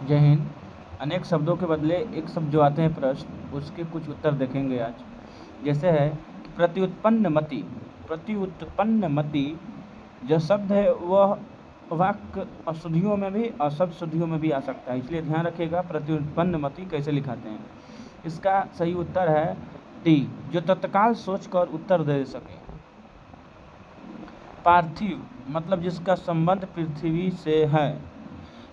जय हिंद। अनेक शब्दों के बदले एक शब्द जो आते हैं प्रश्न, उसके कुछ उत्तर देखेंगे आज। जैसे है कि प्रतिउत्पन्नमति जो शब्द है वह वाक्य अशुद्धियों में भी अशब्द शुद्धियों में भी आ सकता है, इसलिए ध्यान रखिएगा प्रतिउत्पन्नमति कैसे लिखाते हैं। इसका सही उत्तर है डी, जो तत्काल सोचकर उत्तर दे सके। पार्थिव मतलब जिसका संबंध पृथ्वी से है।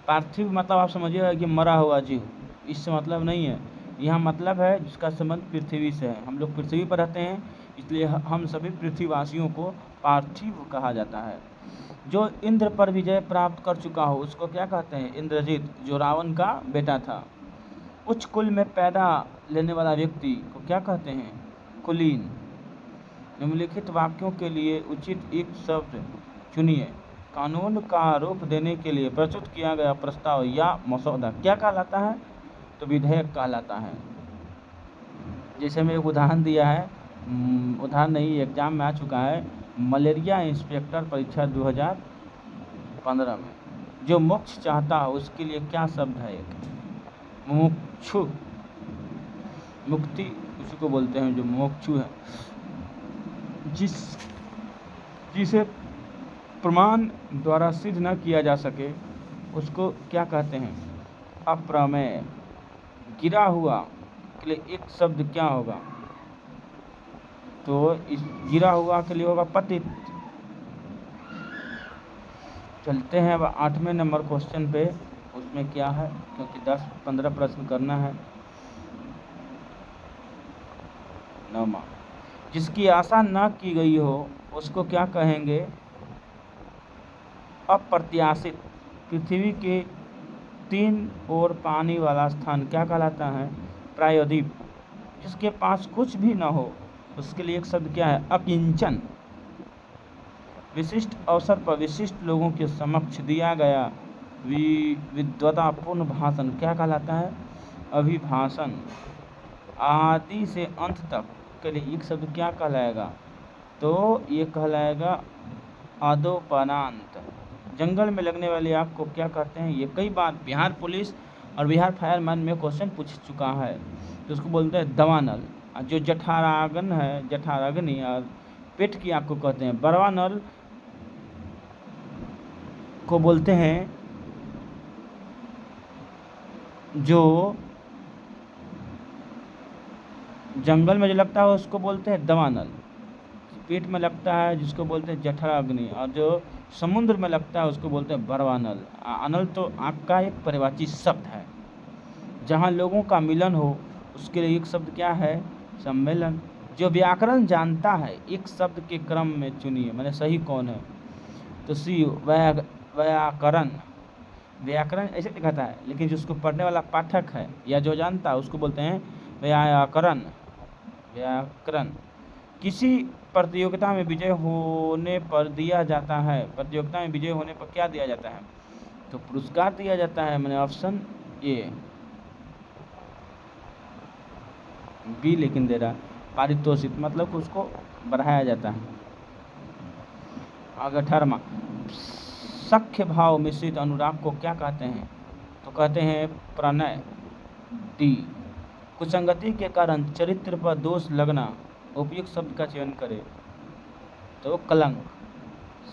पार्थिव मतलब आप समझिएगा कि मरा हुआ जीव, इससे मतलब नहीं है। यहाँ मतलब है जिसका संबंध पृथ्वी से है। हम लोग पृथ्वी पर रहते हैं, इसलिए हम सभी पृथ्वीवासियों को पार्थिव कहा जाता है। जो इंद्र पर विजय प्राप्त कर चुका हो उसको क्या कहते हैं? इंद्रजीत, जो रावण का बेटा था। उच्च कुल में पैदा लेने वाला व्यक्ति को क्या कहते हैं? कुलीन। निम्नलिखित वाक्यों के लिए उचित एक शब्द चुनिए। कानून का रूप देने के लिए प्रस्तुत किया गया प्रस्ताव या मसौदा क्या कहलाता है? तो विधेयक कहलाता है। जैसे मैं एक उदाहरण दिया है, उदाहरण नहीं, एग्जाम में आ चुका है, मलेरिया इंस्पेक्टर परीक्षा 2015 में। जो मोक्ष चाहता हो उसके लिए क्या शब्द है? एक मुमुक्षु, मुक्ति उसी को बोलते हैं जो मुमुक्षु है। जिसे प्रमाण द्वारा सिद्ध न किया जा सके उसको क्या कहते हैं? अप्रमेय। गिरा हुआ के लिए एक शब्द क्या होगा? तो इस गिरा हुआ के लिए होगा पतित। चलते हैं अब 8वें नंबर क्वेश्चन पे। उसमें क्या है, क्योंकि 10-15 प्रश्न करना है। 9वां, जिसकी आशा न की गई हो उसको क्या कहेंगे? अप्रत्याशित। पृथ्वी के 3 ओर पानी वाला स्थान क्या कहलाता है? प्रायद्वीप। जिसके पास कुछ भी न हो उसके लिए एक शब्द क्या है? अकिंचन। विशिष्ट अवसर पर विशिष्ट लोगों के समक्ष दिया गया विद्वतापूर्ण भाषण क्या कहलाता है? अभिभाषण। आदि से अंत तक के लिए एक शब्द क्या कहलाएगा? तो ये कहलाएगा अदोपरांत। जंगल में लगने वाली आग को क्या कहते हैं? ये कई बार बिहार पुलिस और बिहार फायरमैन में क्वेश्चन पूछ चुका है, तो उसको बोलते हैं दवानल। और जो जठराग्नि है, जठराग्नि और पेट की आग को कहते हैं बरवानल को बोलते हैं। जो जंगल में जो लगता है उसको बोलते हैं दवानल। पेट में लगता है जिसको बोलते हैं जठराग्नि, और जो समुद्र में लगता है उसको बोलते हैं बरवानल। अनल तो आग का एक परिवाची शब्द है। जहाँ लोगों का मिलन हो उसके लिए एक शब्द क्या है? सम्मेलन। जो व्याकरण जानता है एक शब्द के क्रम में चुनिए, मैंने सही कौन है? तो सी व्याकरण। व्याकरण ऐसे लिखाता है, लेकिन जिसको पढ़ने वाला पाठक है या जो जानता है उसको बोलते हैं व्याकरण। व्याकरण। किसी प्रतियोगिता में विजय होने पर दिया जाता है। प्रतियोगिता में विजय होने पर क्या दिया जाता है? तो पुरस्कार दिया जाता है। मैंने ऑप्शन ए। बी लेकिन दे रहा पारितोषिक, मतलब कि उसको बढ़ाया जाता है। आगे 18वां, सख्य भाव मिश्रित अनुराग को क्या कहते हैं? तो कहते हैं प्रणय। डी। कुसंगति के कारण चरित्र पर दोष लगना, उपयुक्त शब्द का चयन करें। तो कलंक।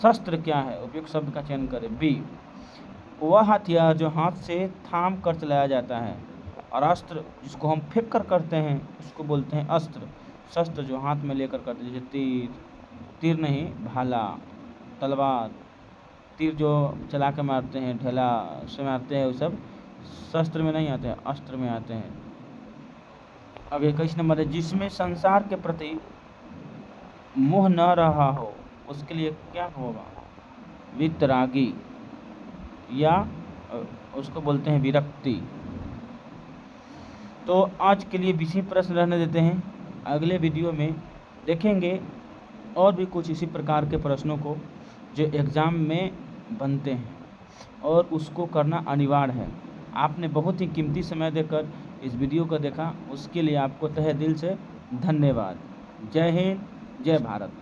शस्त्र क्या है? उपयुक्त शब्द का चयन करें। बी। वह हथियार जो हाथ से थाम कर चलाया जाता है, और अस्त्र जिसको हम फेंक कर करते हैं उसको बोलते हैं अस्त्र। शस्त्र जो हाथ में लेकर करते हैं, जैसे तीर नहीं, भाला, तलवार। तीर जो चला के मारते हैं, ढेला से मारते हैं, वो सब शस्त्र में नहीं आते हैं, अस्त्र में आते हैं। अब 21 नंबर है, जिसमें संसार के प्रति मोह न रहा हो उसके लिए क्या होगा? वितरागी, या उसको बोलते हैं विरक्ति। तो आज के लिए 20 प्रश्न रहने देते हैं। अगले वीडियो में देखेंगे और भी कुछ इसी प्रकार के प्रश्नों को जो एग्ज़ाम में बनते हैं, और उसको करना अनिवार्य है। आपने बहुत ही कीमती समय देकर इस वीडियो को देखा, उसके लिए आपको तहे दिल से धन्यवाद। जय हिंद, जय भारत।